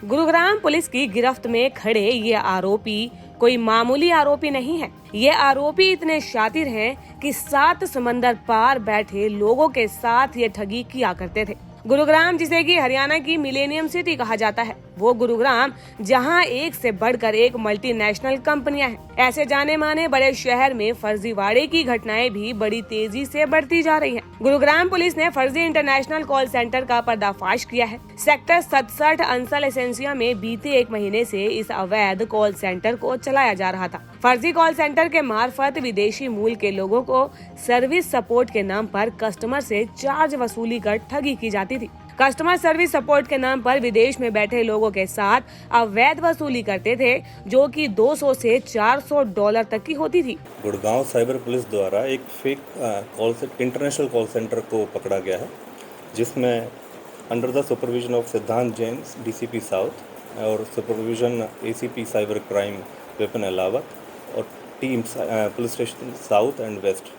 Gurugram police की गिरफ्त में खड़े ये आरोपी कोई मामूली आरोपी नहीं है। ये आरोपी इतने शातिर हैं कि 7 समंदर पार बैठे लोगों के साथ ये ठगी किया करते थे। गुरुग्राम, जिसे कि हरियाणा की मिलेनियम सिटी कहा जाता है, वो गुरुग्राम जहां एक से बढ़कर एक मल्टीनेशनल कंपनियां हैं। ऐसे जाने माने बड़े शहर में फर्जीवाड़े की घटनाएं भी बड़ी तेजी से बढ़ती जा रही हैं। गुरुग्राम पुलिस ने फर्जी इंटरनेशनल कॉल सेंटर का पर्दाफाश किया है। सेक्टर 67 अंसल एसेंसिया में बीते 1 महीने से इस अवैध कॉल सेंटर को चलाया जा रहा था। फर्जी कॉल सेंटर के मार्फत विदेशी मूल के लोगों को सर्विस सपोर्ट के नाम पर कस्टमर से चार्ज वसूली कर ठगी की जाती थी। कस्टमर सर्विस सपोर्ट के नाम पर विदेश में बैठे लोगों के साथ अवैध वसूली करते थे, जो कि $200 से $400 तक की होती थी। गुड़गांव साइबर पुलिस द्वारा एक फेक इंटरनेशनल कॉल सेंटर को पकड़ा गया है, जिसमें under the supervision of Siddhant Jain DCP south और supervision ACP cyber crime Vipin Alawat और teams police station south and west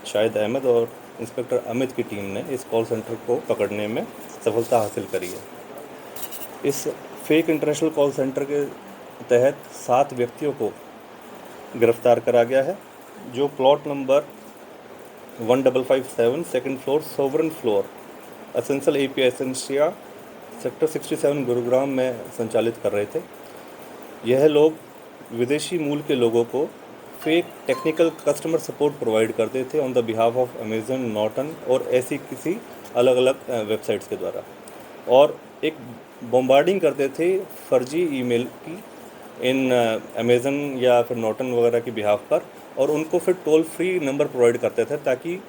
Shahid Ahmad और इंस्पेक्टर अमित की टीम ने इस कॉल सेंटर को पकड़ने में सफलता हासिल करी है। इस फेक इंटरनेशनल कॉल सेंटर के तहत 7 व्यक्तियों को गिरफ्तार करा गया है, जो plot number 1557 second floor sovereign floor essential API Essencia sector 67 Gurugram में संचालित कर रहे थे। यह लोग विदेशी मूल के लोगों को fake technical customer support provide करते थे on the behalf of Amazon, Norton और ऐसी किसी अलग अलग वेबसाइट्स के द्वारा, और एक बॉम्बार्डिंग करते थे फर्जी ईमेल की इन अमेजन या फिर नॉर्टन वगैरह की बिहाफ पर, और उनको फिर टोल फ्री नंबर प्रोवाइड करते थे ताकि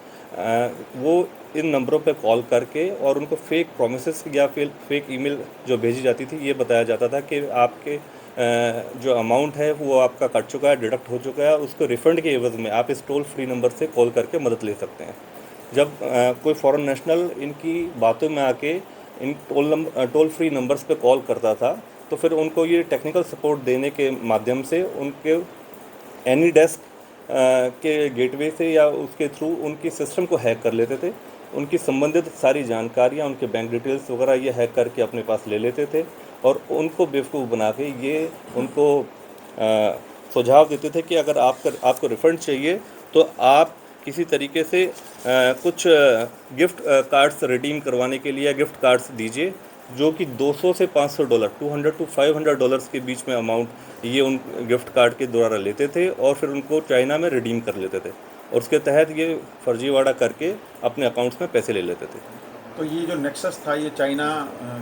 वो इन नंबरों पे कॉल करके और उनको फेक प्रोमिसेस या फिर फेक ईमेल जो भेजी जाती थी, ये बताया जाता था कि आपके जो अमाउंट है वो आपका कट चुका है, डिडक्ट हो चुका है, उसको रिफ़ंड के एवज़ में आप इस टोल फ्री नंबर से कॉल करके मदद ले सकते हैं। जब कोई फॉरेन नेशनल इनकी बातों में आके इन टोल फ्री नंबर्स पे कॉल करता था, तो फिर उनको ये टेक्निकल सपोर्ट देने के माध्यम से उनके एनी डेस्क के गेटवे से या उसके थ्रू उनकी सिस्टम को हैक कर लेते थे। उनकी संबंधित सारी जानकारियाँ, उनके बैंक डिटेल्स वगैरह ये हैक करके अपने पास ले लेते थे और उनको बेवकूफ़ बना के ये उनको सुझाव देते थे कि अगर आपको रिफ़ंड चाहिए तो आप किसी तरीके से कुछ गिफ्ट कार्ड्स रिडीम करवाने के लिए गिफ्ट कार्ड्स दीजिए, जो कि $200 से $500 $200 to $500 के बीच में अमाउंट ये उन गिफ्ट कार्ड के द्वारा लेते थे और फिर उनको चाइना में रिडीम कर लेते थे और उसके तहत ये फर्जीवाड़ा करके अपने अकाउंट्स में पैसे ले लेते थे। तो ये जो नेक्सस था ये चाइना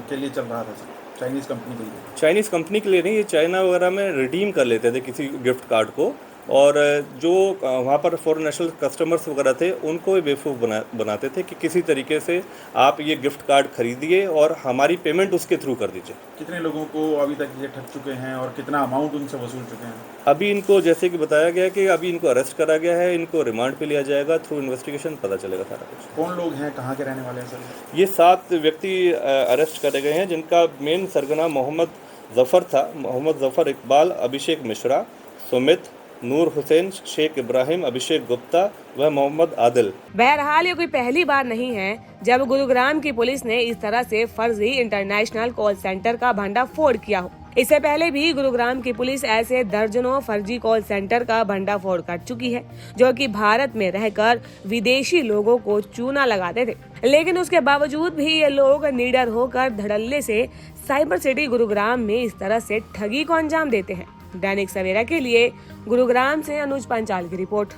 के लिए चल रहा था सर? चाइनीज़ कंपनी के लिए? चाइनीज़ कंपनी के लिए नहीं, ये चाइना वगैरह में रिडीम कर लेते थे किसी गिफ्ट कार्ड को, और जो वहाँ पर फॉरेन नेशनल कस्टमर्स वगैरह थे उनको बेवकूफ़ बनाते थे कि किसी तरीके से आप ये गिफ्ट कार्ड खरीदिए और हमारी पेमेंट उसके थ्रू कर दीजिए। कितने लोगों को अभी तक ये ठग चुके हैं और कितना अमाउंट उनसे वसूल चुके हैं? अभी इनको जैसे कि बताया गया कि अभी इनको अरेस्ट करा गया है, इनको रिमांड पे लिया जाएगा, थ्रू इन्वेस्टिगेशन पता चलेगा सारा कुछ। कौन लोग हैं, कहाँ के रहने वाले हैं सर? ये 7 व्यक्ति अरेस्ट करे गए हैं, जिनका मेन सरगना मोहम्मद जफ़र था। मोहम्मद जफ़र इकबाल, अभिषेक मिश्रा, सुमित, नूर हुसैन, शेख इब्राहिम, अभिषेक गुप्ता व मोहम्मद आदिल। बहरहाल ये कोई पहली बार नहीं है जब गुरुग्राम की पुलिस ने इस तरह से फर्जी इंटरनेशनल कॉल सेंटर का भंडाफोड़ किया हो। इससे पहले भी गुरुग्राम की पुलिस ऐसे दर्जनों फर्जी कॉल सेंटर का भंडाफोड़ कर चुकी है, जो कि भारत में रहकर विदेशी लोगों को चूना लगाते थे। लेकिन उसके बावजूद भी ये लोग निडर होकर धड़ल्ले से साइबर सिटी गुरुग्राम में इस तरह से ठगी को अंजाम देते हैं। दैनिक सवेरा के लिए गुरुग्राम से अनुज पंचाल की रिपोर्ट।